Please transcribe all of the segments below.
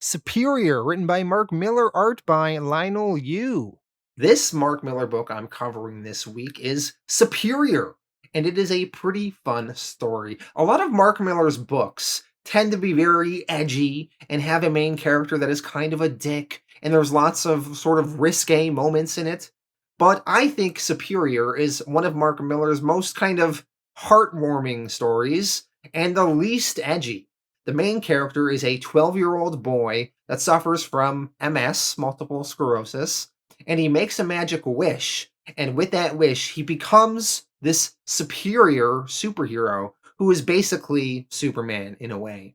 Superior, written by Mark Millar, art by Lionel Yu. This Mark Millar book I'm covering this week is Superior, and it is a pretty fun story. A lot of Mark Millar's books tend to be very edgy and have a main character that is kind of a dick, and there's lots of sort of risque moments in it. But I think Superior is one of Mark Millar's most kind of heartwarming stories and the least edgy. The main character is a 12-year-old boy that suffers from MS, multiple sclerosis, and he makes a magic wish. And with that wish, he becomes this superior superhero who is basically Superman in a way.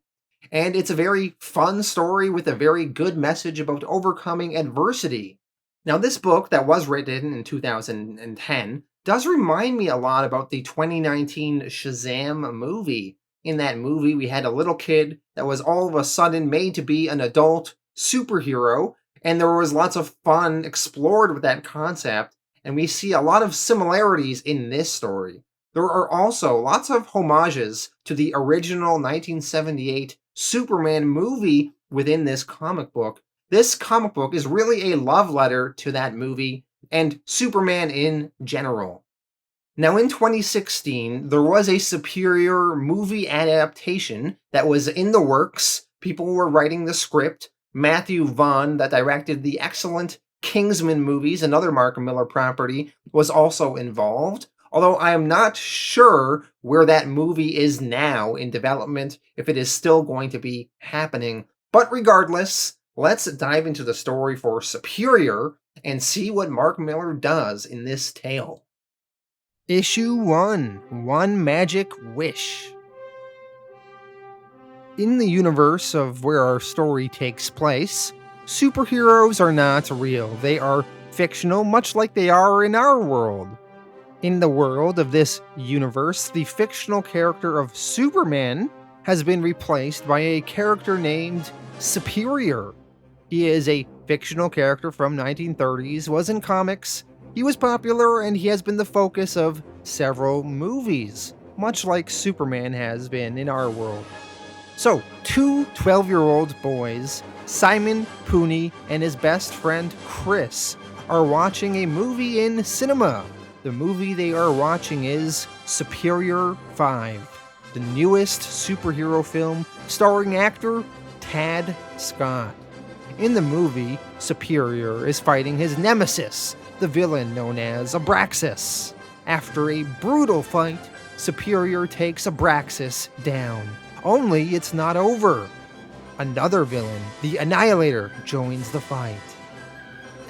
And it's a very fun story with a very good message about overcoming adversity. Now, this book that was written in 2010 does remind me a lot about the 2019 Shazam movie. In that movie, we had a little kid that was all of a sudden made to be an adult superhero, and there was lots of fun explored with that concept, and we see a lot of similarities in this story. There are also lots of homages to the original 1978 Superman movie within this comic book. This comic book is really a love letter to that movie and Superman in general. Now, in 2016, there was a Superior movie adaptation that was in the works. People were writing the script. Matthew Vaughn, that directed the excellent Kingsman movies, another Mark Millar property, was also involved. Although I am not sure where that movie is now in development, if it is still going to be happening. But regardless, let's dive into the story for Superior and see what Mark Millar does in this tale. Issue 1, One Magic Wish. In the universe of where our story takes place, superheroes are not real. They are fictional, much like they are in our world. In the world of this universe, the fictional character of Superman has been replaced by a character named Superior. He is a fictional character from 1930s, was in comics. He was popular, and he has been the focus of several movies, much like Superman has been in our world. So, two 12-year-old boys, Simon Pooni and his best friend Chris, are watching a movie in cinema. The movie they are watching is Superior 5, the newest superhero film starring actor Tad Scott. In the movie, Superior is fighting his nemesis, the villain known as Abraxas. After a brutal fight, Superior takes Abraxas down. Only it's not over. Another villain, the Annihilator, joins the fight.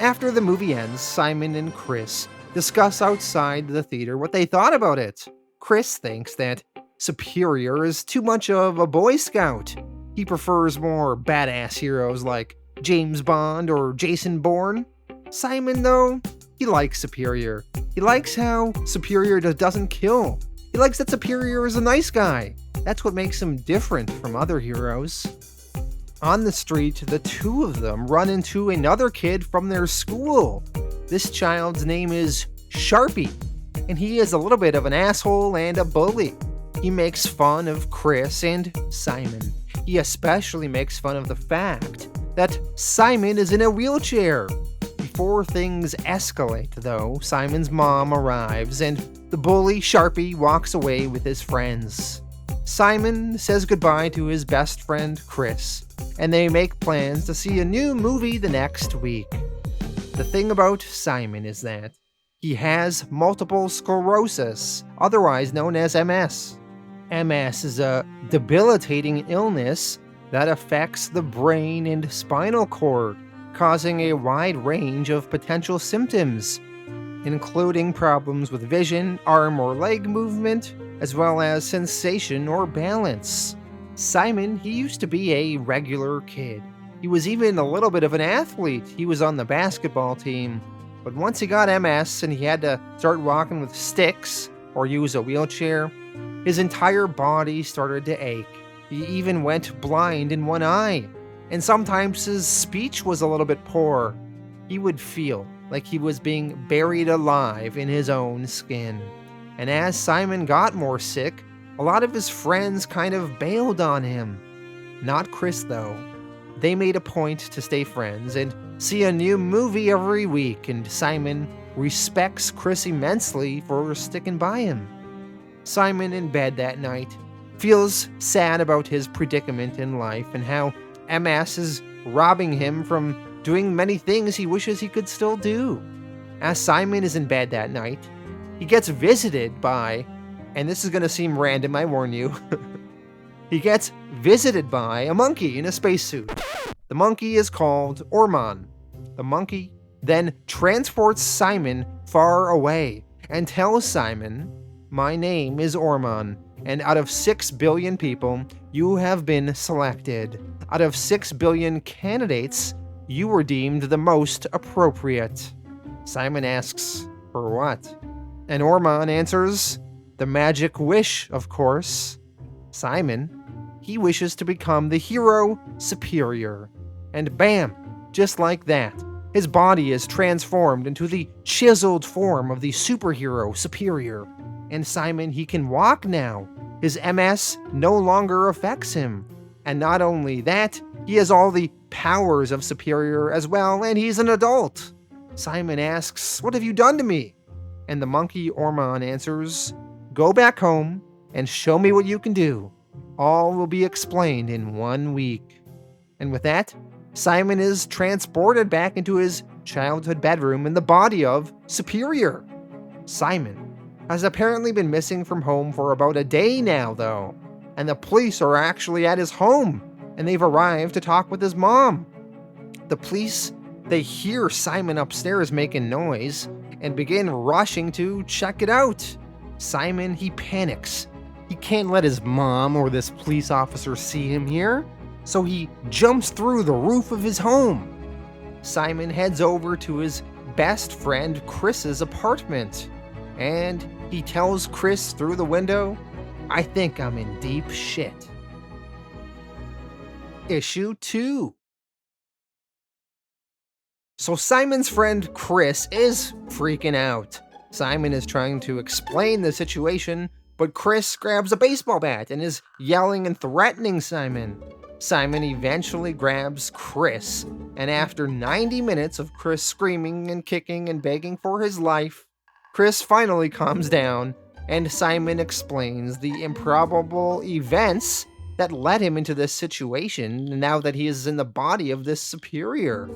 After the movie ends, Simon and Chris discuss outside the theater what they thought about it. Chris thinks that Superior is too much of a Boy Scout. He prefers more badass heroes like James Bond or Jason Bourne. Simon, though, he likes Superior. He likes how Superior doesn't kill. He likes that Superior is a nice guy. That's what makes him different from other heroes. On the street, the two of them run into another kid from their school. This child's name is Sharpie, and he is a little bit of an asshole and a bully. He makes fun of Chris and Simon. He especially makes fun of the fact that Simon is in a wheelchair. Before things escalate, though, Simon's mom arrives and the bully, Sharpie, walks away with his friends. Simon says goodbye to his best friend, Chris, and they make plans to see a new movie the next week. The thing about Simon is that he has multiple sclerosis, otherwise known as MS. MS is a debilitating illness that affects the brain and spinal cord, causing a wide range of potential symptoms, including problems with vision, arm or leg movement, as well as sensation or balance. Simon, he used to be a regular kid. He was even a little bit of an athlete. He was on the basketball team. But once he got MS and he had to start walking with sticks or use a wheelchair, his entire body started to ache. He even went blind in one eye. And sometimes his speech was a little bit poor. He would feel like he was being buried alive in his own skin. And as Simon got more sick, a lot of his friends kind of bailed on him. Not Chris, though. they made a point to stay friends and see a new movie every week, and Simon respects Chris immensely for sticking by him. Simon, in bed that night, feels sad about his predicament in life and how MS is robbing him from doing many things he wishes he could still do. As Simon is in bed that night, he gets visited by, and this is going to seem random, I warn you, he gets visited by a monkey in a spacesuit. The monkey is called Orman. The monkey then transports Simon far away and tells Simon, "My name is Orman, and out of 6 billion people, you have been selected. Out of 6 billion candidates, you were deemed the most appropriate." Simon asks, "For what?" And Orman answers, "The magic wish, of course." Simon, he wishes to become the hero superior. And bam, just like that, his body is transformed into the chiseled form of the superhero superior. And Simon, he can walk now. His MS no longer affects him. And not only that, he has all the powers of superior as well, and he's an adult. Simon asks, "What have you done to me?" And the monkey Orman answers, "Go back home and show me what you can do. All will be explained in 1 week." And with that, Simon is transported back into his childhood bedroom in the body of Superior. Simon has apparently been missing from home for about a day now, though, and the police are actually at his home, and they've arrived to talk with his mom. The police, they hear Simon upstairs making noise and begin rushing to check it out. Simon, he panics. He can't let his mom or this police officer see him here, so he jumps through the roof of his home. Simon heads over to his best friend Chris's apartment, and he tells Chris through the window, "I think I'm in deep shit." Issue 2. So Simon's friend Chris is freaking out. Simon is trying to explain the situation, but Chris grabs a baseball bat and is yelling and threatening Simon. Simon eventually grabs Chris, and after 90 minutes of Chris screaming and kicking and begging for his life, Chris finally calms down, and Simon explains the improbable events that led him into this situation now that he is in the body of this superior.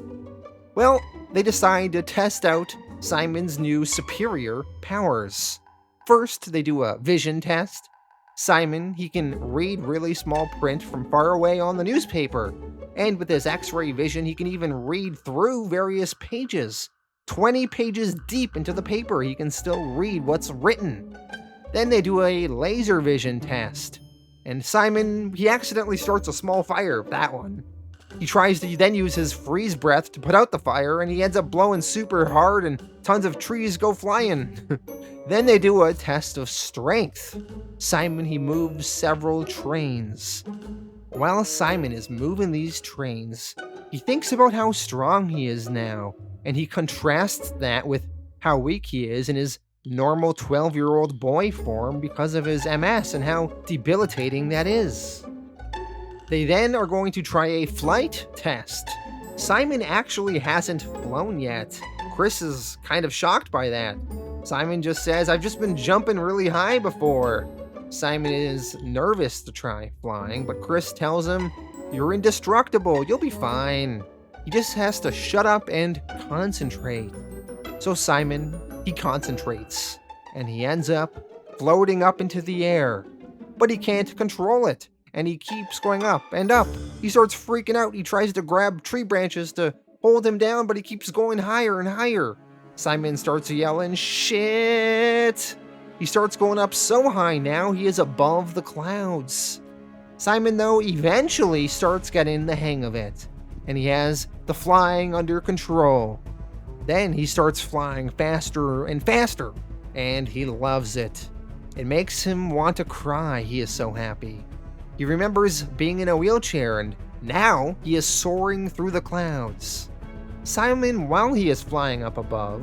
Well, they decide to test out Simon's new superior powers. First, they do a vision test. Simon, he can read really small print from far away on the newspaper, and with his X-ray vision, he can even read through various pages. 20 pages deep into the paper, he can still read what's written. Then they do a laser vision test, and Simon, he accidentally starts a small fire, that one. He tries to then use his freeze breath to put out the fire, and he ends up blowing super hard and tons of trees go flying. Then they do a test of strength. Simon, he moves several trains. While Simon is moving these trains, he thinks about how strong he is now, and he contrasts that with how weak he is in his normal 12-year-old boy form because of his MS and how debilitating that is. They then are going to try a flight test. Simon actually hasn't flown yet. Chris is kind of shocked by that. Simon just says, "I've just been jumping really high before." Simon is nervous to try flying, but Chris tells him, "You're indestructible, you'll be fine." He just has to shut up and concentrate. So Simon, he concentrates, and he ends up floating up into the air. But he can't control it, and he keeps going up and up. He starts freaking out. He tries to grab tree branches to hold him down, but he keeps going higher and higher. Simon starts yelling, "Shit!" He starts going up so high now, he is above the clouds. Simon, though, eventually starts getting the hang of it, and he has the flying under control. Then he starts flying faster and faster, and he loves it. It makes him want to cry, he is so happy. He remembers being in a wheelchair, and now he is soaring through the clouds. Simon, while he is flying up above,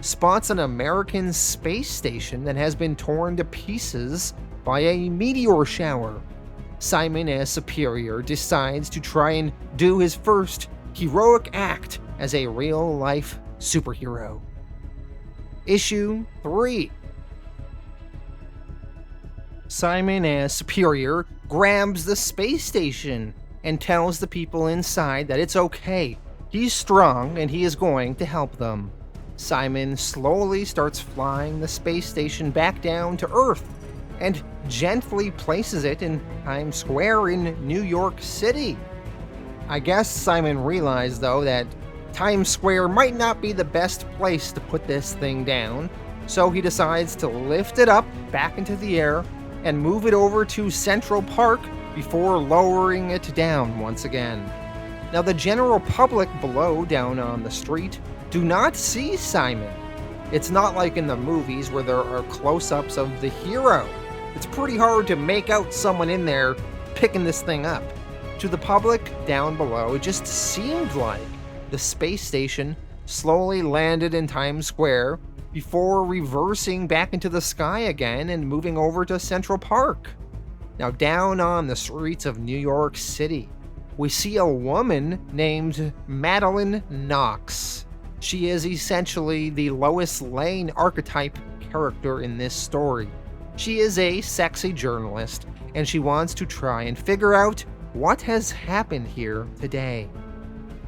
spots an American space station that has been torn to pieces by a meteor shower. Simon, as Superior, decides to try and do his first heroic act as a real-life superhero. Issue 3. Simon, as Superior, grabs the space station and tells the people inside that it's okay. He's strong and he is going to help them. Simon slowly starts flying the space station back down to Earth and gently places it in Times Square in New York City. I guess Simon realized, though, that Times Square might not be the best place to put this thing down, so he decides to lift it up back into the air and move it over to Central Park before lowering it down once again. Now, the general public below, down on the street, do not see Simon. It's not like in the movies where there are close-ups of the hero. It's pretty hard to make out someone in there picking this thing up. To the public down below, it just seemed like the space station slowly landed in Times Square before reversing back into the sky again and moving over to Central Park. Now, down on the streets of New York City, we see a woman named Madeline Knox. She is essentially the Lois Lane archetype character in this story. She is a sexy journalist, and she wants to try and figure out what has happened here today.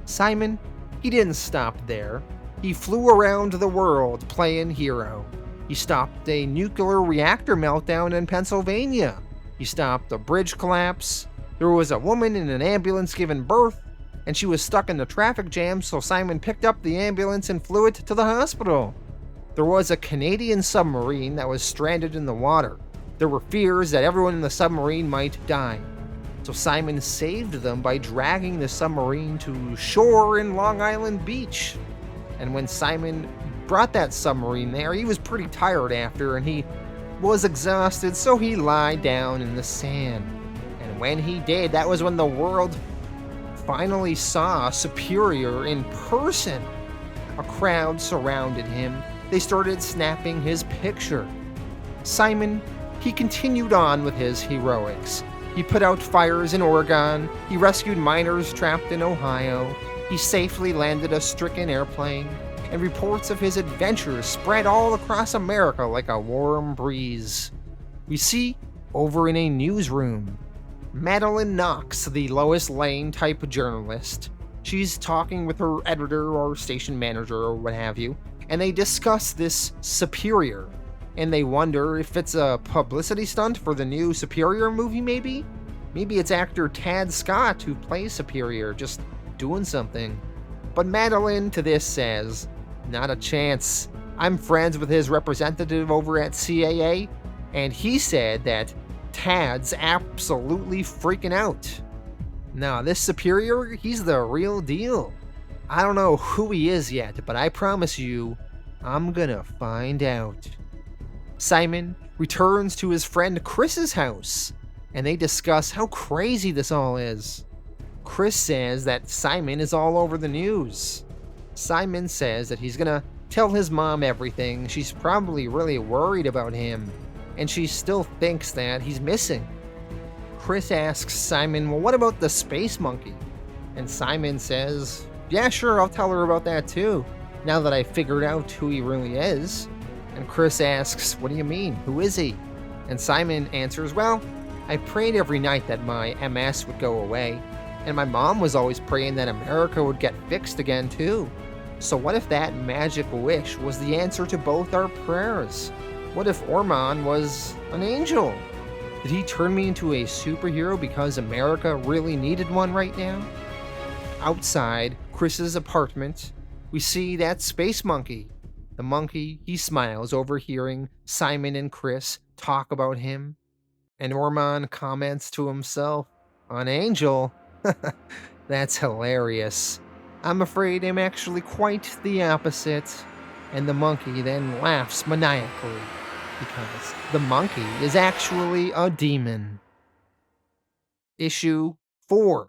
Simon, he didn't stop there. He flew around the world playing hero. He stopped a nuclear reactor meltdown in Pennsylvania. He stopped a bridge collapse. There was a woman in an ambulance giving birth, and she was stuck in the traffic jam, so Simon picked up the ambulance and flew it to the hospital. There was a Canadian submarine that was stranded in the water. There were fears that everyone in the submarine might die. So Simon saved them by dragging the submarine to shore in Long Island Beach. And when Simon brought that submarine there, he was pretty tired after, and he was exhausted, so he lied down in the sand. And when he did, that was when the world finally saw Superior in person. A crowd surrounded him. They started snapping his picture. Simon, he continued on with his heroics. He put out fires in Oregon. He rescued miners trapped in Ohio. He safely landed a stricken airplane. And reports of his adventures spread all across America like a warm breeze. We see, over in a newsroom, Madeline Knox, the Lois Lane type journalist. She's talking with her editor or station manager or what have you, and they discuss this Superior. And they wonder if it's a publicity stunt for the new Superior movie, maybe? Maybe it's actor Tad Scott who plays Superior, just doing something. But Madeline to this says, not a chance. I'm friends with his representative over at CAA, and he said that Tad's absolutely freaking out. Now, this Superior, he's the real deal. I don't know who he is yet, but I promise you, I'm gonna find out. Simon returns to his friend Chris's house, and they discuss how crazy this all is. Chris says that Simon is all over the news. Simon says that he's gonna tell his mom everything. She's probably really worried about him, and she still thinks that he's missing. Chris asks Simon, well, what about the space monkey? And Simon says, yeah, sure, I'll tell her about that too, now that I figured out who he really is. And Chris asks, what do you mean? Who is he? And Simon answers, well, I prayed every night that my MS would go away, and my mom was always praying that America would get fixed again too. So what if that magic wish was the answer to both our prayers? What if Orman was an angel? Did he turn me into a superhero because America really needed one right now? Outside Chris's apartment, we see that space monkey. The monkey, he smiles, overhearing Simon and Chris talk about him. And Orman comments to himself, an angel? That's hilarious. I'm afraid I'm actually quite the opposite. And the monkey then laughs maniacally, because the monkey is actually a demon. Issue 4.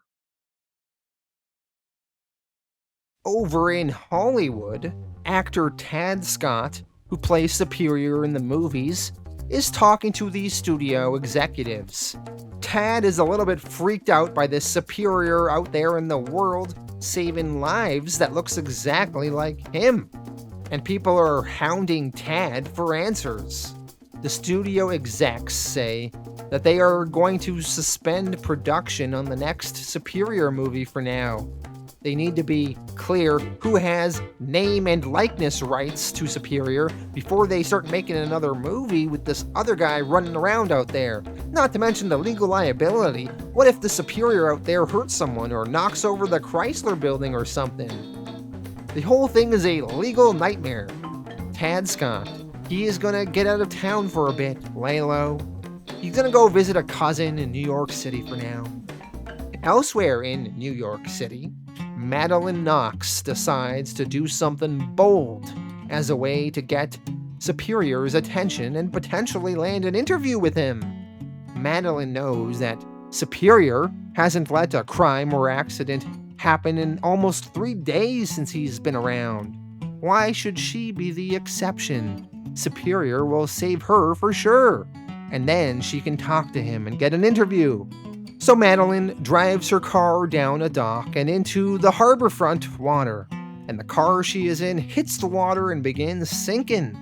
Over in Hollywood, actor Tad Scott, who plays Superior in the movies, is talking to these studio executives. Tad is a little bit freaked out by this superior out there in the world saving lives that looks exactly like him. And people are hounding Tad for answers. The studio execs say that they are going to suspend production on the next Superior movie for now. They need to be clear who has name and likeness rights to Superior before they start making another movie with this other guy running around out there. Not to mention the legal liability. What if the Superior out there hurts someone or knocks over the Chrysler building or something? The whole thing is a legal nightmare. Tad Scott, he is gonna get out of town for a bit, lay low. He's gonna go visit a cousin in New York City for now. Elsewhere in New York City, Madeline Knox decides to do something bold as a way to get Superior's attention and potentially land an interview with him. Madeline knows that Superior hasn't let a crime or accident happen in almost 3 days since he's been around. Why should she be the exception? Superior will save her for sure, and then she can talk to him and get an interview. So Madeline drives her car down a dock and into the harborfront water, and the car she is in hits the water and begins sinking.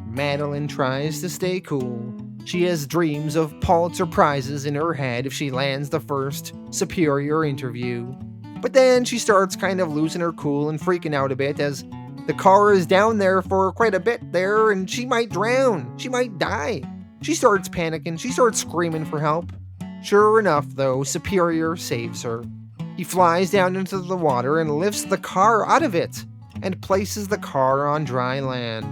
Madeline tries to stay cool. She has dreams of Pulitzer Prizes in her head if she lands the first Superior interview. But then she starts kind of losing her cool and freaking out a bit as the car is down there for quite a bit there and she might drown. She might die. She starts panicking. She starts screaming for help. Sure enough, though, Superior saves her. He flies down into the water and lifts the car out of it and places the car on dry land.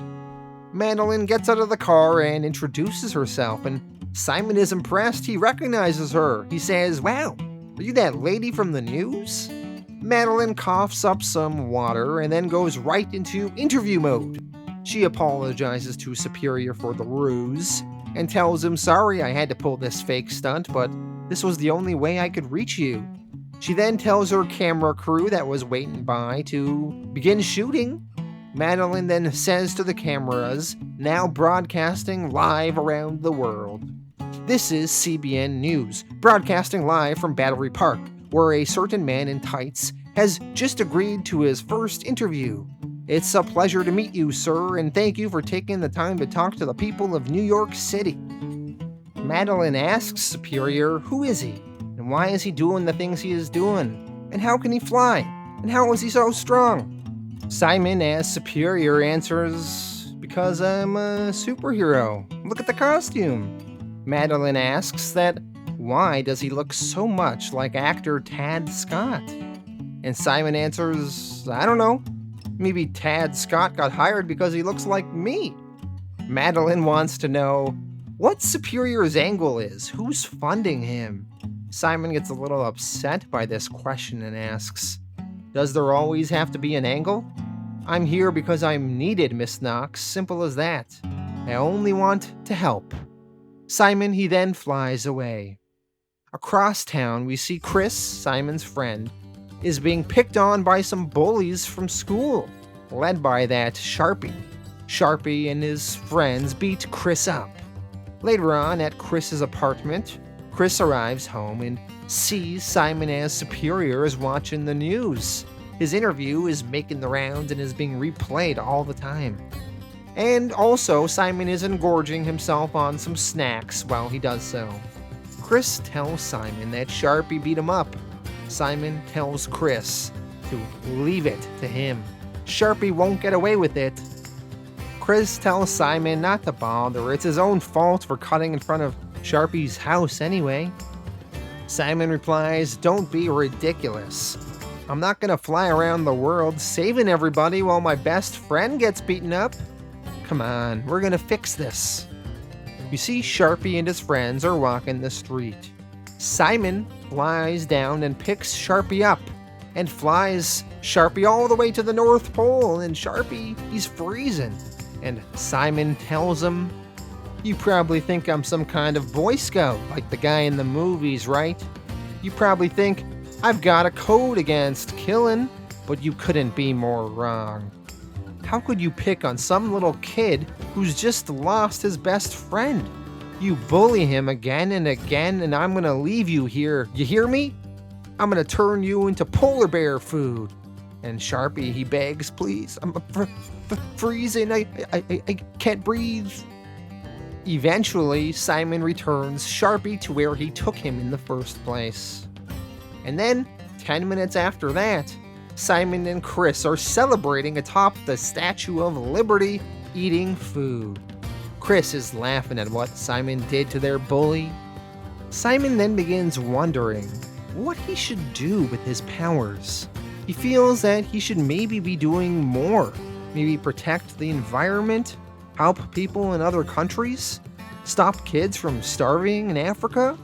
Madeline gets out of the car and introduces herself, and Simon is impressed. He recognizes her. He says, "Wow, are you that lady from the news?" Madeline coughs up some water and then goes right into interview mode. She apologizes to Superior for the ruse and tells him, "Sorry I had to pull this fake stunt, but this was the only way I could reach you." She then tells her camera crew that was waiting by to begin shooting. Madeline then says to the cameras, now broadcasting live around the world, "This is CBN News, broadcasting live from Battery Park, where a certain man in tights has just agreed to his first interview. It's a pleasure to meet you, sir, and thank you for taking the time to talk to the people of New York City." Madeline asks Superior, who is he? And why is he doing the things he is doing? And how can he fly? And how is he so strong? Simon, as Superior, answers, "Because I'm a superhero. Look at the costume." Madeline asks that, why does he look so much like actor Tad Scott? And Simon answers, "I don't know. Maybe Tad Scott got hired because he looks like me." Madeline wants to know what Superior's angle is. Who's funding him? Simon gets a little upset by this question and asks, "Does there always have to be an angle? I'm here because I'm needed, Miss Knox. Simple as that. I only want to help." Simon, he then flies away. Across town, we see Chris, Simon's friend, is being picked on by some bullies from school, led by that Sharpie. Sharpie and his friends beat Chris up. Later on, at Chris's apartment, Chris arrives home and sees Simon as Superior is watching the news. His interview is making the rounds and is being replayed all the time. And also, Simon is engorging himself on some snacks while he does so. Chris tells Simon that Sharpie beat him up. Simon tells Chris to leave it to him. Sharpie won't get away with it. Chris tells Simon not to bother. It's his own fault for cutting in front of Sharpie's house anyway. Simon replies, "Don't be ridiculous. I'm not gonna fly around the world saving everybody while my best friend gets beaten up. Come on, we're gonna fix this." You see Sharpie and his friends are walking the street. Simon flies down and picks Sharpie up and flies Sharpie all the way to the North Pole, and Sharpie, he's freezing. And Simon tells him, "You probably think I'm some kind of Boy Scout like the guy in the movies, right? You probably think I've got a code against killing, but you couldn't be more wrong. How could you pick on some little kid who's just lost his best friend? You bully him again and again, and I'm gonna leave you here. You hear me? I'm gonna turn you into polar bear food. And Sharpie, he begs, please, I'm freezing, I can't breathe. Eventually, Simon returns Sharpie to where he took him in the first place. And then, 10 minutes after that, Simon and Chris are celebrating atop the Statue of Liberty, eating food. Chris is laughing at what Simon did to their bully. Simon then begins wondering what he should do with his powers. He feels that he should maybe be doing more. Maybe protect the environment, help people in other countries, stop kids from starving in Africa.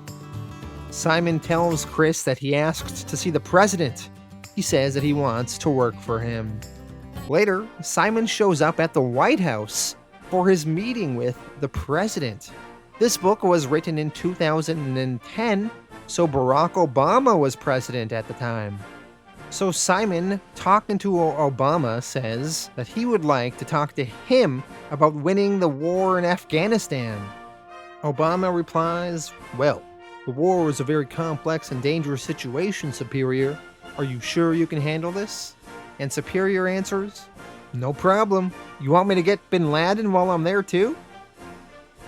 Simon tells Chris that he asked to see the president. He says that he wants to work for him. Later, Simon shows up at the White House for his meeting with the president. This book was written in 2010, so Barack Obama was president at the time. So Simon, talking to Obama, says that he would like to talk to him about winning the war in Afghanistan. Obama replies, well, the war is a very complex and dangerous situation, Superior. Are you sure you can handle this? And Superior answers, no problem. You want me to get Bin Laden while I'm there too?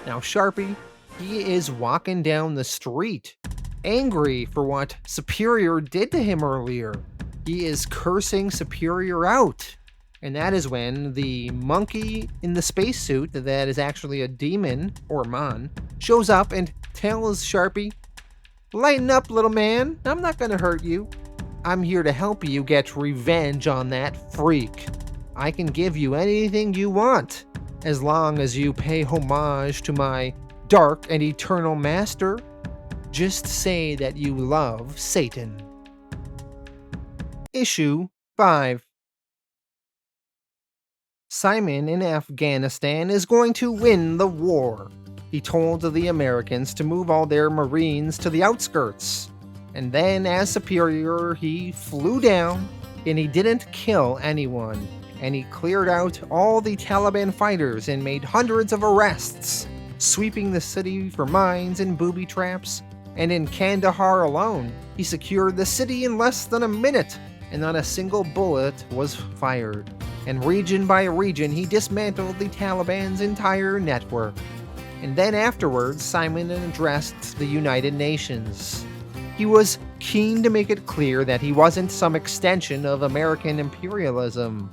Now Sharpie, he is walking down the street, angry for what Superior did to him earlier. He is cursing Superior out. And that is when the monkey in the spacesuit that is actually a demon, Orman, shows up and tells Sharpie, lighten up, little man. I'm not gonna hurt you. I'm here to help you get revenge on that freak. I can give you anything you want, as long as you pay homage to my dark and eternal master. Just say that you love Satan. Issue 5. Simon in Afghanistan is going to win the war. He told the Americans to move all their Marines to the outskirts. And then, as Superior, he flew down, and he didn't kill anyone. And he cleared out all the Taliban fighters and made hundreds of arrests, sweeping the city for mines and booby traps. And in Kandahar alone, he secured the city in less than a minute, and not a single bullet was fired. And region by region, he dismantled the Taliban's entire network. And then afterwards, Simon addressed the United Nations. He was keen to make it clear that he wasn't some extension of American imperialism.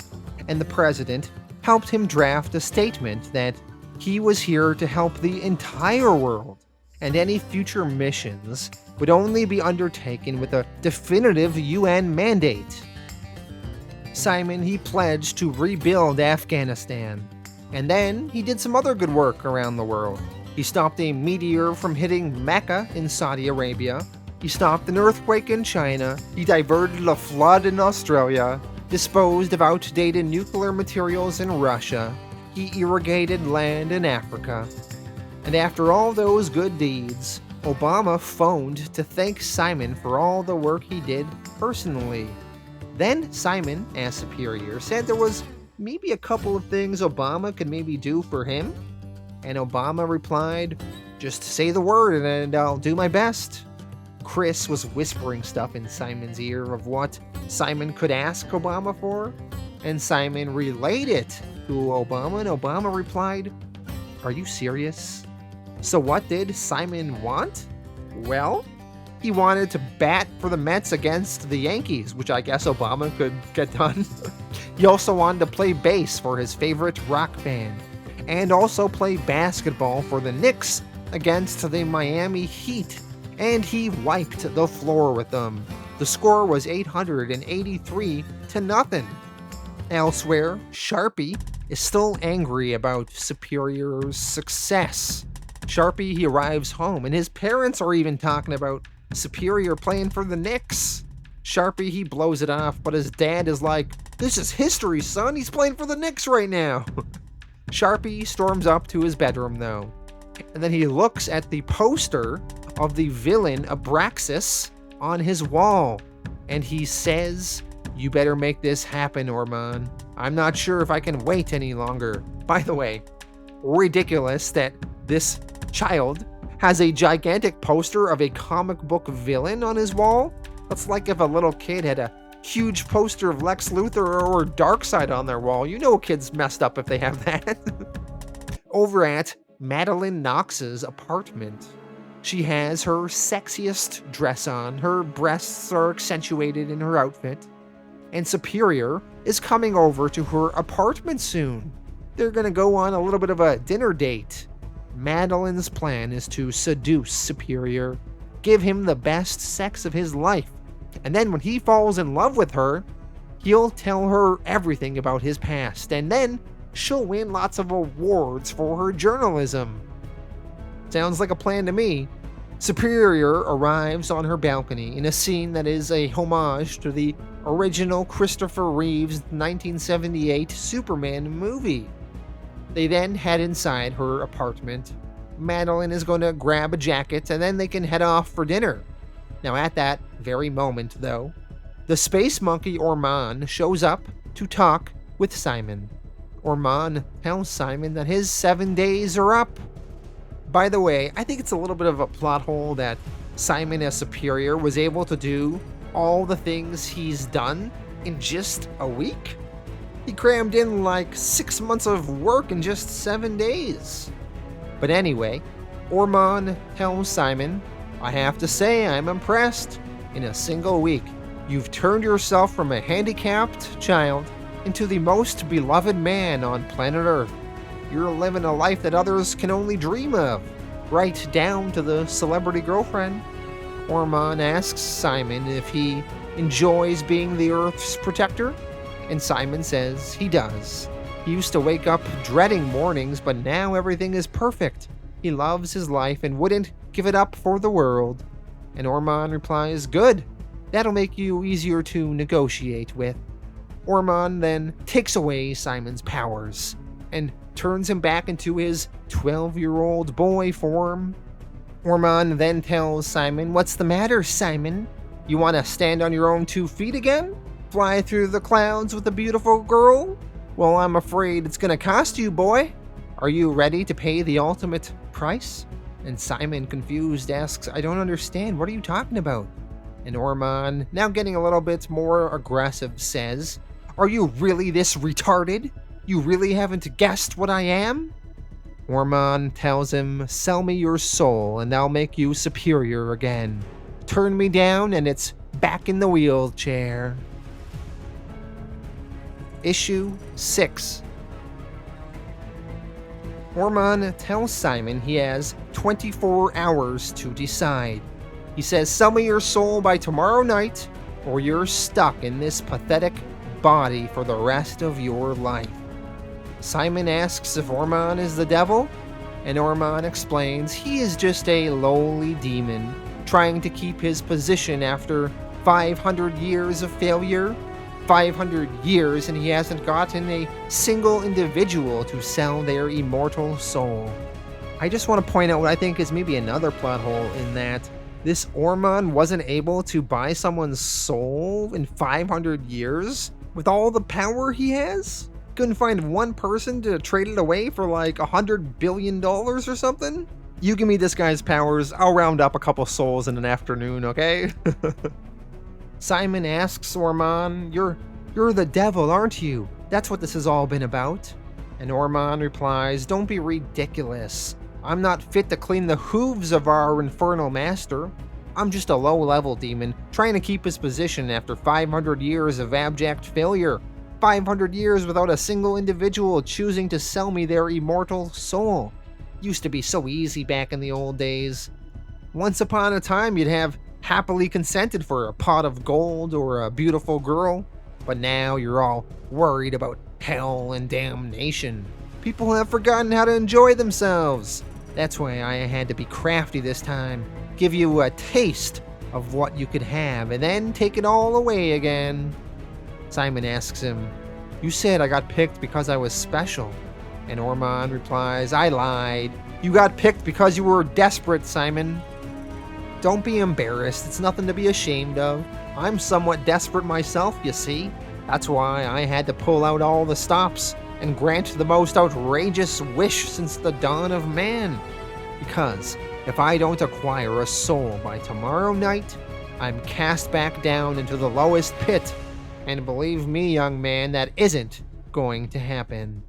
And the president helped him draft a statement that he was here to help the entire world, and any future missions would only be undertaken with a definitive UN mandate. Simon, he pledged to rebuild Afghanistan, and then he did some other good work around the world. He stopped a meteor from hitting Mecca in Saudi Arabia, he stopped an earthquake in China, he diverted a flood in Australia, disposed of outdated nuclear materials in Russia, he irrigated land in Africa. And after all those good deeds, Obama phoned to thank Simon for all the work he did personally. Then Simon, as Superior, said there was maybe a couple of things Obama could maybe do for him. And Obama replied, just say the word and I'll do my best. Chris was whispering stuff in Simon's ear of what Simon could ask Obama for, and Simon relayed it to Obama, and Obama replied, are you serious? So what did Simon want? Well, he wanted to bat for the Mets against the Yankees, which I guess Obama could get done. He also wanted to play bass for his favorite rock band, and also play basketball for the Knicks against the Miami Heat, and he wiped the floor with them. The score was 883-0. Elsewhere, Sharpie is still angry about Superior's success. Sharpie, he arrives home, and his parents are even talking about Superior playing for the Knicks. Sharpie, he blows it off, but his dad is like, this is history, son. He's playing for the Knicks right now. Sharpie storms up to his bedroom, though, and then he looks at the poster of the villain Abraxas on his wall, and he says, You better make this happen, Orman. I'm not sure if I can wait any longer. By the way, ridiculous that this child has a gigantic poster of a comic book villain on his wall. That's like if a little kid had a huge poster of Lex Luthor or Darkseid on their wall. You know kids messed up if they have that. Over at Madeline Knox's apartment, she has her sexiest dress on. Her breasts are accentuated in her outfit. And Superior is coming over to her apartment soon. They're gonna go on a little bit of a dinner date. Madeline's plan is to seduce Superior, give him the best sex of his life, and then when he falls in love with her, he'll tell her everything about his past, and then she'll win lots of awards for her journalism. Sounds like a plan to me. Superior arrives on her balcony in a scene that is a homage to the original Christopher Reeve's 1978 Superman movie. They then head inside her apartment. Madeline is going to grab a jacket and then they can head off for dinner. Now at that very moment though, the space monkey Orman shows up to talk with Simon. Orman tells Simon that his 7 days are up. By the way, I think it's a little bit of a plot hole that Simon as Superior was able to do all the things he's done in just a week. He crammed in like 6 months of work in just 7 days. But anyway, Orman tells Simon, I have to say I'm impressed. In a single week, you've turned yourself from a handicapped child into the most beloved man on planet Earth. You're living a life that others can only dream of, right down to the celebrity girlfriend. Orman asks Simon if he enjoys being the Earth's protector, and Simon says he does. He used to wake up dreading mornings, but now everything is perfect. He loves his life and wouldn't give it up for the world. And Orman replies, good, that'll make you easier to negotiate with. Orman then takes away Simon's powers and turns him back into his 12-year-old boy form. Orman then tells Simon, what's the matter, Simon? You want to stand on your own 2 feet again? Fly through the clouds with a beautiful girl? Well, I'm afraid it's gonna cost you, boy. Are you ready to pay the ultimate price? And Simon, confused, asks, I don't understand. What are you talking about? And Orman, now getting a little bit more aggressive, says, are you really this retarded? You really haven't guessed what I am? Orman tells him, sell me your soul and I'll make you superior again. Turn me down and it's back in the wheelchair. Issue 6. Orman tells Simon he has 24 hours to decide. He says, sell me your soul by tomorrow night or you're stuck in this pathetic body for the rest of your life. Simon asks if Orman is the devil, and Orman explains he is just a lowly demon trying to keep his position after 500 years of failure. 500 years and he hasn't gotten a single individual to sell their immortal soul. I just want to point out what I think is maybe another plot hole in that this Orman wasn't able to buy someone's soul in 500 years with all the power he has? Couldn't find one person to trade it away for like $100 billion or something? You give me this guy's powers, I'll round up a couple souls in an afternoon, okay? Simon asks Orman, You're the devil, aren't you? That's what this has all been about. And Orman replies, don't be ridiculous. I'm not fit to clean the hooves of our infernal master. I'm just a low-level demon trying to keep his position after 500 years of abject failure. 500 years without a single individual choosing to sell me their immortal soul. Used to be so easy back in the old days. Once upon a time, you'd have happily consented for a pot of gold or a beautiful girl, but now you're all worried about hell and damnation. People have forgotten how to enjoy themselves. That's why I had to be crafty this time, give you a taste of what you could have, and then take it all away again. Simon asks him, you said I got picked because I was special. And Orman replies, I lied. You got picked because you were desperate, Simon. Don't be embarrassed, it's nothing to be ashamed of. I'm somewhat desperate myself, you see. That's why I had to pull out all the stops and grant the most outrageous wish since the dawn of man. Because if I don't acquire a soul by tomorrow night, I'm cast back down into the lowest pit. And believe me, young man, that isn't going to happen.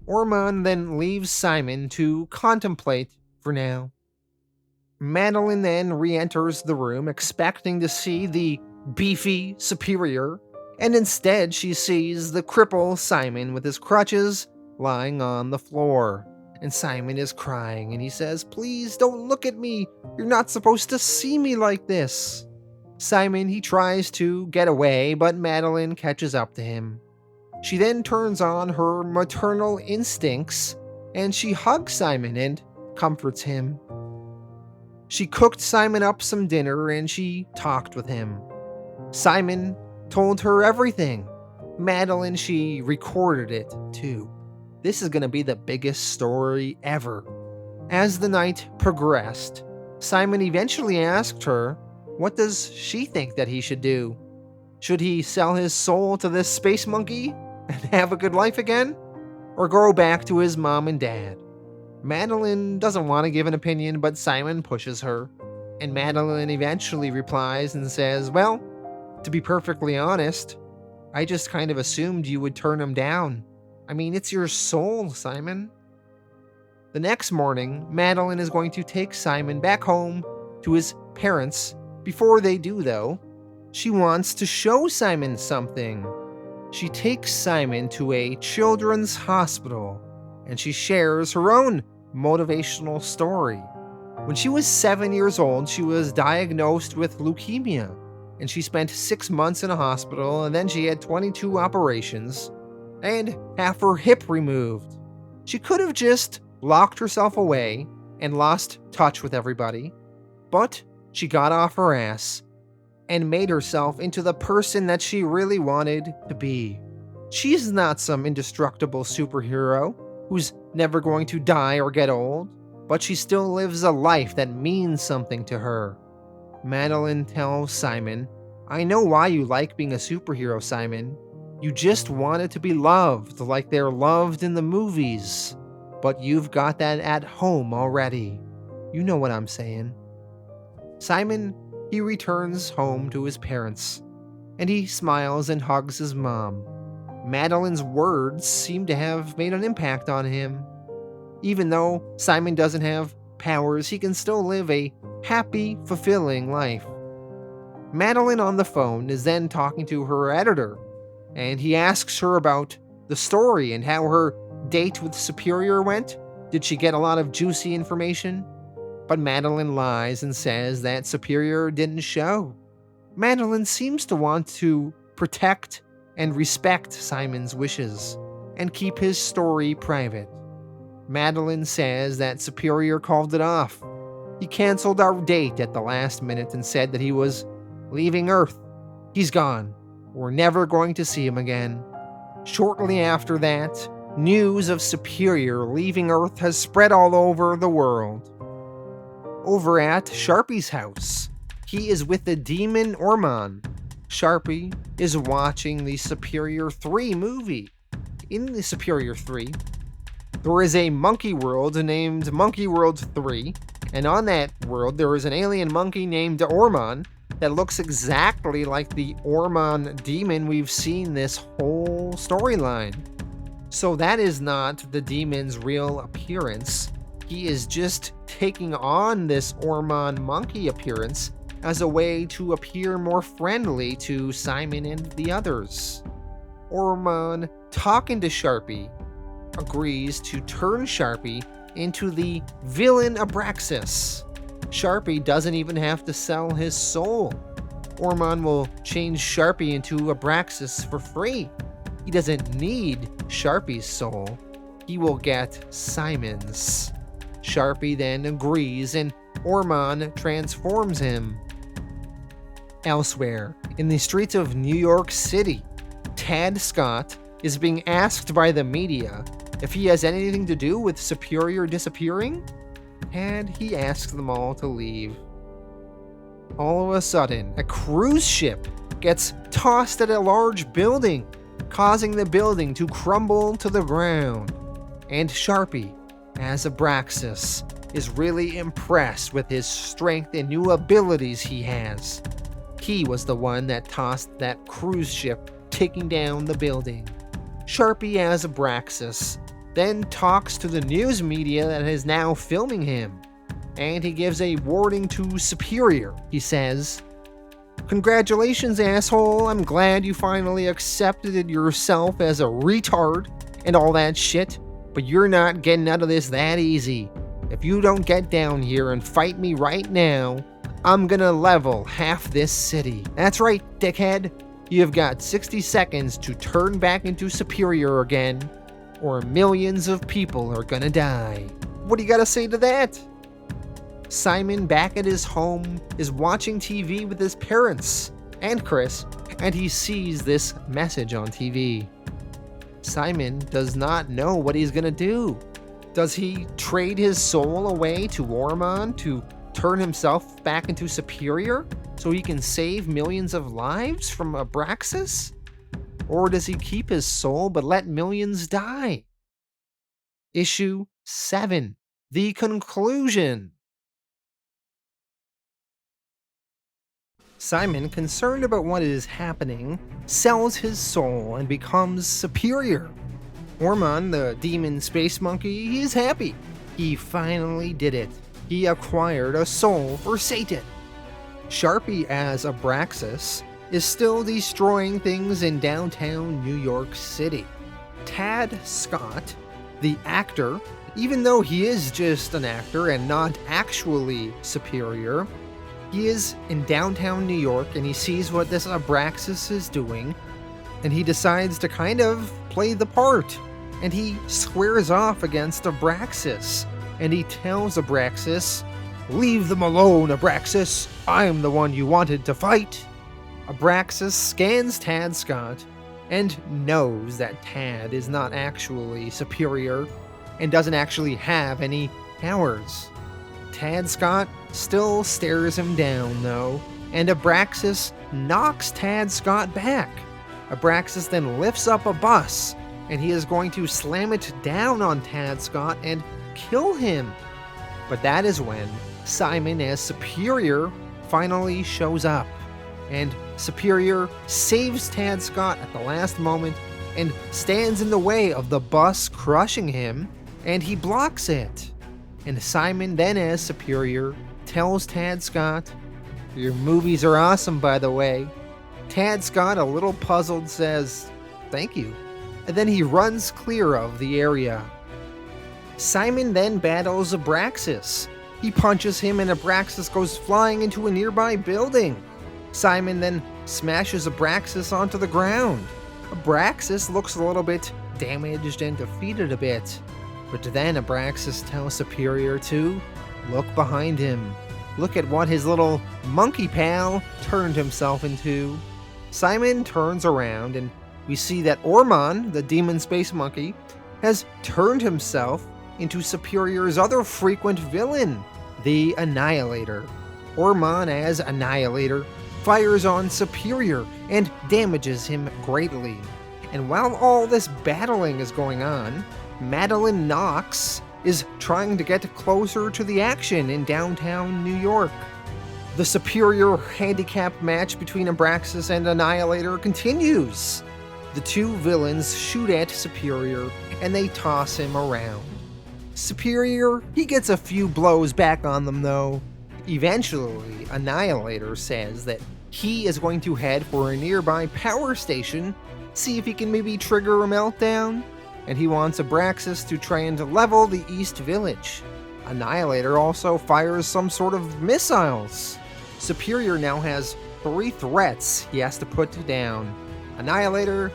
Orman then leaves Simon to contemplate for now. Madeline then re-enters the room expecting to see the beefy superior, and instead she sees the cripple Simon with his crutches lying on the floor. And Simon is crying and he says, "Please don't look at me. You're not supposed to see me like this." Simon, he tries to get away, but Madeline catches up to him. She then turns on her maternal instincts and she hugs Simon and comforts him. She cooked Simon up some dinner and she talked with him. Simon told her everything. Madeline, she recorded it too. This is going to be the biggest story ever. As the night progressed, Simon eventually asked her, what does she think that he should do? Should he sell his soul to this space monkey and have a good life again? Or go back to his mom and dad? Madeline doesn't want to give an opinion, but Simon pushes her. And Madeline eventually replies and says, "Well, to be perfectly honest, I just kind of assumed you would turn him down. I mean, it's your soul, Simon." The next morning, Madeline is going to take Simon back home to his parents. Before they do, though, she wants to show Simon something. She takes Simon to a children's hospital, and she shares her own motivational story. When she was 7 years old, she was diagnosed with leukemia, and she spent 6 months in a hospital, and then she had 22 operations and half her hip removed. She could have just locked herself away and lost touch with everybody, but she got off her ass and made herself into the person that she really wanted to be. She's not some indestructible superhero who's never going to die or get old, but she still lives a life that means something to her. Madeline tells Simon, "I know why you like being a superhero, Simon. You just wanted to be loved like they're loved in the movies, but you've got that at home already. You know what I'm saying." Simon, he returns home to his parents, and he smiles and hugs his mom. Madeline's words seem to have made an impact on him. Even though Simon doesn't have powers, he can still live a happy, fulfilling life. Madeline on the phone is then talking to her editor, and he asks her about the story and how her date with Superior went. Did she get a lot of juicy information? But Madeline lies and says that Superior didn't show. Madeline seems to want to protect and respect Simon's wishes and keep his story private. Madeline says that Superior called it off. He canceled our date at the last minute and said that he was leaving Earth. He's gone. We're never going to see him again. Shortly after that, news of Superior leaving Earth has spread all over the world. Over at Sharpie's house, he is with the demon Orman. Sharpie is watching the Superior 3 movie. In the Superior 3, there is a monkey world named Monkey World 3, and on that world there is an alien monkey named Orman that looks exactly like the Orman demon we've seen this whole storyline. So that is not the demon's real appearance. He is just taking on this Orman monkey appearance as a way to appear more friendly to Simon and the others. Orman, talking to Sharpie, agrees to turn Sharpie into the villain Abraxas. Sharpie doesn't even have to sell his soul. Orman will change Sharpie into Abraxas for free. He doesn't need Sharpie's soul. He will get Simon's. Sharpie then agrees and Orman transforms him. Elsewhere, in the streets of New York City, Tad Scott is being asked by the media if he has anything to do with Superior disappearing, and he asks them all to leave. All of a sudden, a cruise ship gets tossed at a large building, causing the building to crumble to the ground. And Sharpie, as Abraxas, is really impressed with his strength and new abilities he has. He was the one that tossed that cruise ship, taking down the building. Sharpie, as Abraxas, then talks to the news media that is now filming him, and he gives a warning to Superior. He says, "Congratulations, asshole. I'm glad you finally accepted yourself as a retard and all that shit, but you're not getting out of this that easy. If you don't get down here and fight me right now, I'm gonna level half this city. That's right, dickhead. You've got 60 seconds to turn back into Superior again, or millions of people are gonna die." What do you gotta say to that? Simon, back at his home, is watching TV with his parents and Chris, and he sees this message on TV. Simon does not know what he's gonna do. Does he trade his soul away to Orman to turn himself back into Superior so he can save millions of lives from Abraxas? Or does he keep his soul but let millions die? Issue 7. The conclusion. Simon, concerned about what is happening, sells his soul and becomes Superior. Orman, the demon space monkey, he is happy. He finally did it. He acquired a soul for Satan. Sharpie, as Abraxas, is still destroying things in downtown New York City. Tad Scott, the actor, even though he is just an actor and not actually Superior, he is in downtown New York and he sees what this Abraxas is doing, and he decides to kind of play the part. And he squares off against Abraxas, and he tells Abraxas, "Leave them alone, Abraxas. I'm the one you wanted to fight." Abraxas scans Tad Scott and knows that Tad is not actually Superior and doesn't actually have any powers. Tad Scott still stares him down, though, and Abraxas knocks Tad Scott back. Abraxas then lifts up a bus, and he is going to slam it down on Tad Scott and kill him. But that is when Simon, as Superior, finally shows up, and Superior saves Tad Scott at the last moment and stands in the way of the bus crushing him, and he blocks it. And Simon, then as Superior, tells Tad Scott, "Your movies are awesome, by the way." Tad Scott, a little puzzled, says, "Thank you," and then he runs clear of the area. Simon then battles Abraxas. He punches him and Abraxas goes flying into a nearby building. Simon then smashes Abraxas onto the ground. Abraxas looks a little bit damaged and defeated a bit. But then Abraxas tells Superior to look behind him. Look at what his little monkey pal turned himself into. Simon turns around and we see that Orman, the demon space monkey, has turned himself into Superior's other frequent villain, the Annihilator. Orman, as Annihilator, fires on Superior and damages him greatly. And while all this battling is going on, Madeline Knox is trying to get closer to the action in downtown New York. The Superior handicap match between Abraxas and Annihilator continues. The two villains shoot at Superior and they toss him around. Superior, he gets a few blows back on them though. Eventually, Annihilator says that he is going to head for a nearby power station, see if he can maybe trigger a meltdown, and he wants Abraxas to try and level the East Village. Annihilator also fires some sort of missiles. Superior now has 3 threats he has to put down: Annihilator,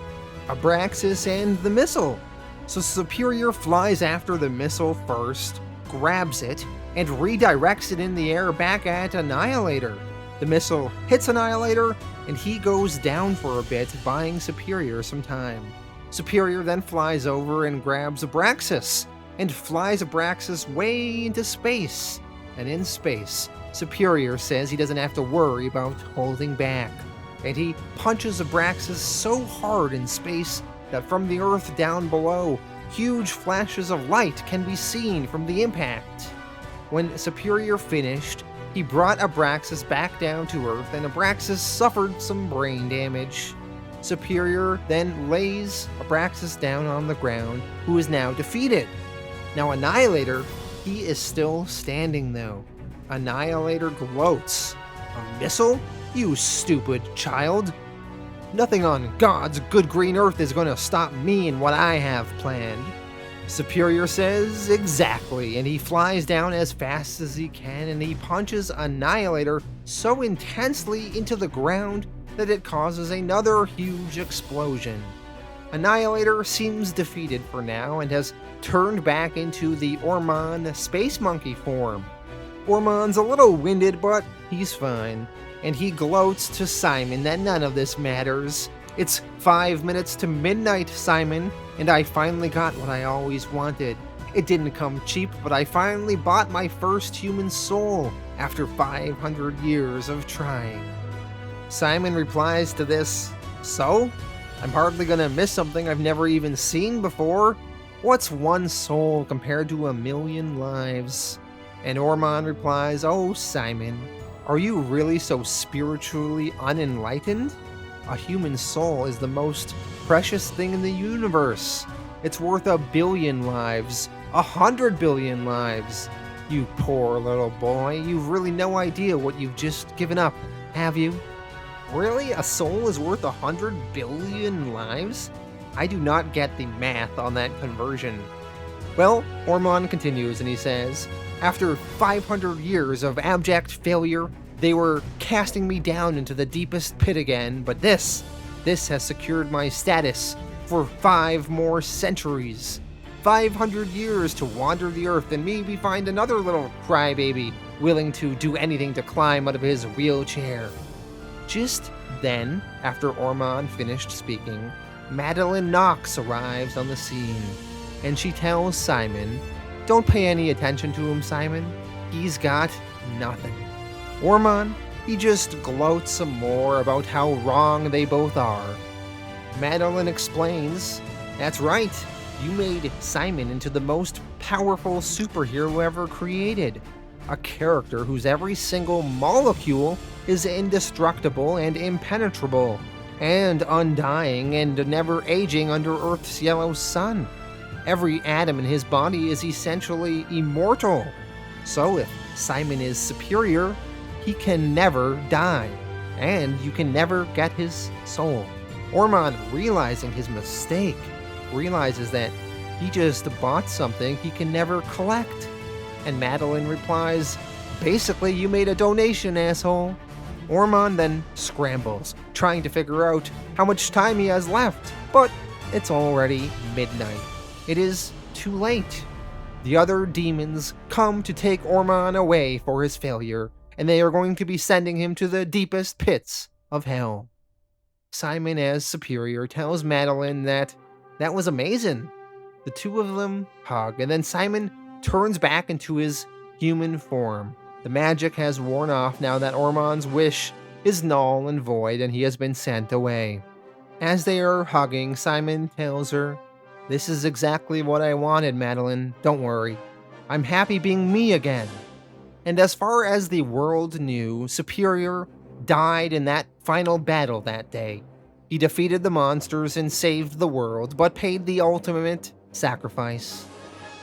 Abraxas, and the missile. So Superior flies after the missile first, grabs it, and redirects it in the air back at Annihilator. The missile hits Annihilator, and he goes down for a bit, buying Superior some time. Superior then flies over and grabs Abraxas, and flies Abraxas way into space. and in space, Superior says he doesn't have to worry about holding back. And he punches Abraxas so hard in space that from the Earth down below, huge flashes of light can be seen from the impact. When Superior finished, he brought Abraxas back down to Earth, and Abraxas suffered some brain damage. Superior then lays Abraxas down on the ground, who is now defeated. Now Annihilator, he is still standing though. Annihilator gloats. A missile? You stupid child. Nothing on God's good green earth is going to stop me and what I have planned. Superior says exactly, and he flies down as fast as he can, and he punches Annihilator so intensely into the ground that it causes another huge explosion. Annihilator seems defeated for now and has turned back into the Orman space monkey form. Orman's a little winded, but he's fine, and he gloats to Simon that none of this matters. It's 5 minutes to midnight, Simon, and I finally got what I always wanted. It didn't come cheap, but I finally bought my first human soul after 500 years of trying. Simon replies to this, "So? I'm hardly gonna miss something I've never even seen before. What's one soul compared to 1,000,000 lives?" And Orman replies, "Oh, Simon, are you really so spiritually unenlightened? A human soul is the most precious thing in the universe. It's worth 1,000,000,000 lives, 100 billion lives. You poor little boy, you've really no idea what you've just given up, have you? Really? A soul is worth 100 billion lives? I do not get the math on that conversion." Well, Orman continues and he says, "After 500 years of abject failure, they were casting me down into the deepest pit again, but this has secured my status for 5 more centuries. 500 years to wander the earth and maybe find another little crybaby willing to do anything to climb out of his wheelchair." Just then, after Orman finished speaking, Madeline Knox arrives on the scene, and she tells Simon, "Don't pay any attention to him, Simon. He's got nothing." Orman, he just gloats some more about how wrong they both are. Madeline explains, "That's right, you made Simon into the most powerful superhero ever created. A character whose every single molecule is indestructible and impenetrable, and undying and never aging under Earth's yellow sun. Every atom in his body is essentially immortal. So if Simon is superior, he can never die, and you can never get his soul." Orman, realizing his mistake, realizes that he just bought something he can never collect. And Madeline replies, "Basically, you made a donation, asshole." Orman then scrambles, trying to figure out how much time he has left, but it's already midnight. It is too late. The other demons come to take Orman away for his failure, and they are going to be sending him to the deepest pits of hell. Simon, as Superior, tells Madeline that was amazing. The two of them hug, and then Simon turns back into his human form. The magic has worn off now that Orman's wish is null and void, and he has been sent away. As they are hugging, Simon tells her, "This is exactly what I wanted, Madeline. Don't worry. I'm happy being me again." And as far as the world knew, Superior died in that final battle that day. He defeated the monsters and saved the world, but paid the ultimate sacrifice.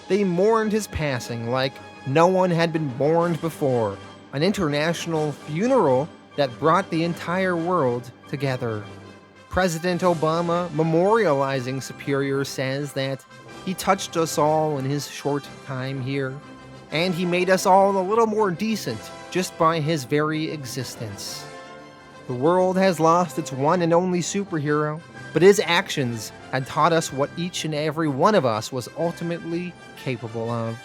They mourned his passing like no one had been mourned before, an international funeral that brought the entire world together. President Obama, memorializing Superior, says that he touched us all in his short time here, and he made us all a little more decent just by his very existence. The world has lost its one and only superhero, but his actions had taught us what each and every one of us was ultimately capable of.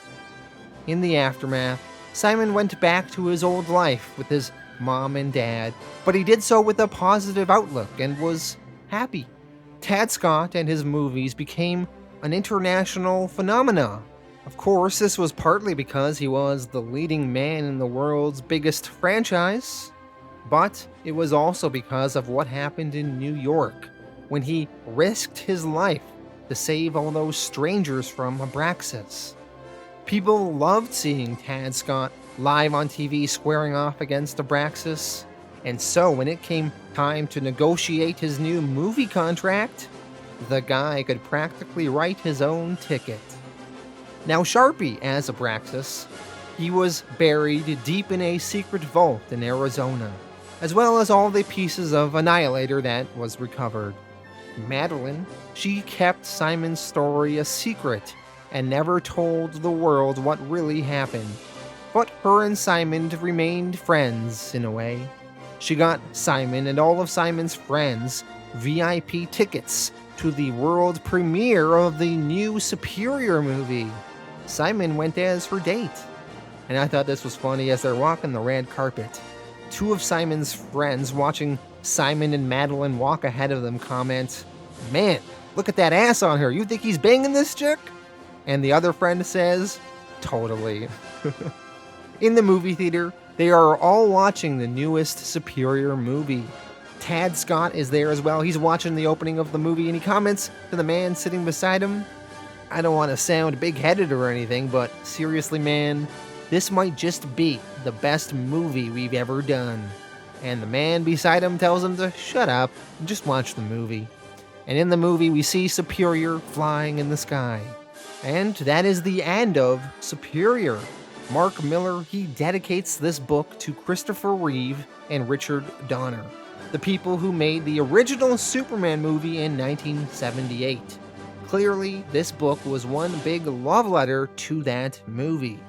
In the aftermath, Simon went back to his old life with his mom and dad, but he did so with a positive outlook and was happy. Tad Scott and his movies became an international phenomenon, Of course, this was partly because he was the leading man in the world's biggest franchise, but it was also because of what happened in New York when he risked his life to save all those strangers from Abraxas. People loved seeing Tad Scott live on TV squaring off against Abraxas, and so when it came time to negotiate his new movie contract, the guy could practically write his own ticket. Now Sharpie as Abraxas, he was buried deep in a secret vault in Arizona, as well as all the pieces of Annihilator that was recovered. Madeline, she kept Simon's story a secret and never told the world what really happened. But her and Simon remained friends in a way. She got Simon and all of Simon's friends VIP tickets to the world premiere of the new Superior movie. Simon went as her date. And I thought this was funny as they're walking the red carpet. Two of Simon's friends watching Simon and Madeline walk ahead of them comment, "Man, look at that ass on her. You think he's banging this chick?" And the other friend says, "Totally." In the movie theater, they are all watching the newest Superior movie. Tad Scott is there as well. He's watching the opening of the movie and he comments to the man sitting beside him, "I don't want to sound big-headed or anything, but seriously, man, this might just be the best movie we've ever done." And the man beside him tells him to shut up and just watch the movie. And in the movie, we see Superior flying in the sky. And that is the end of Superior. Mark Millar, he dedicates this book to Christopher Reeve and Richard Donner, the people who made the original Superman movie in 1978. Clearly, this book was one big love letter to that movie.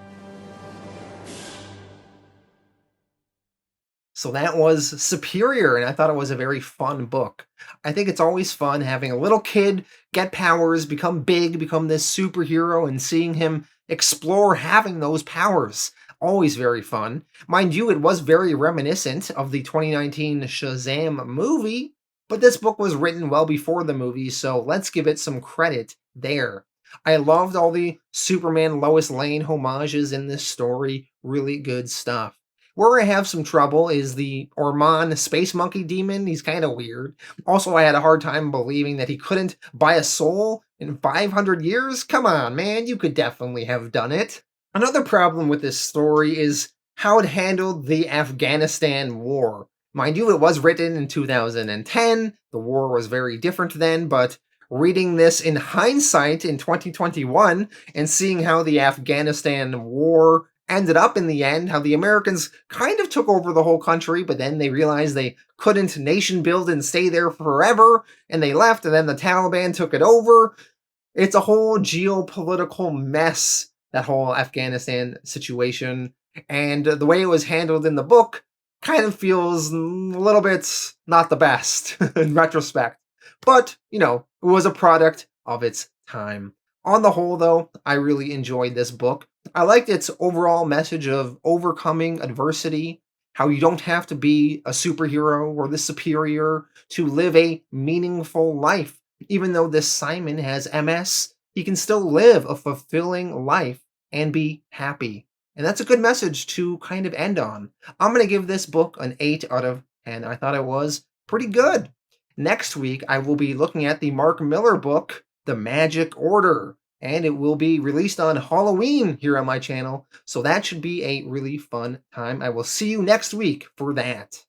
So that was Superior, and I thought it was a very fun book. I think it's always fun having a little kid get powers, become big, become this superhero, and seeing him explore having those powers. Always very fun. Mind you, it was very reminiscent of the 2019 Shazam movie, but this book was written well before the movie, so let's give it some credit there. I loved all the Superman Lois Lane homages in this story. Really good stuff. Where I have some trouble is the Orman space monkey demon. He's kind of weird. Also, I had a hard time believing that he couldn't buy a soul in 500 years. Come on, man, you could definitely have done it. Another problem with this story is how it handled the Afghanistan war. Mind you, it was written in 2010. The war was very different then, but reading this in hindsight in 2021 and seeing how the Afghanistan war ended up in the end, how the Americans kind of took over the whole country, but then they realized they couldn't nation build and stay there forever, and they left, and then the Taliban took it over. It's a whole geopolitical mess, that whole Afghanistan situation, and the way it was handled in the book kind of feels a little bit not the best in retrospect. But, it was a product of its time. On the whole, though, I really enjoyed this book. I liked its overall message of overcoming adversity, how you don't have to be a superhero or the superior to live a meaningful life. Even though this Simon has MS, he can still live a fulfilling life and be happy. And that's a good message to kind of end on. I'm going to give this book an 8 out of 10. I thought it was pretty good. Next week, I will be looking at the Mark Millar book, The Magic Order, and it will be released on Halloween here on my channel, so that should be a really fun time. I will see you next week for that.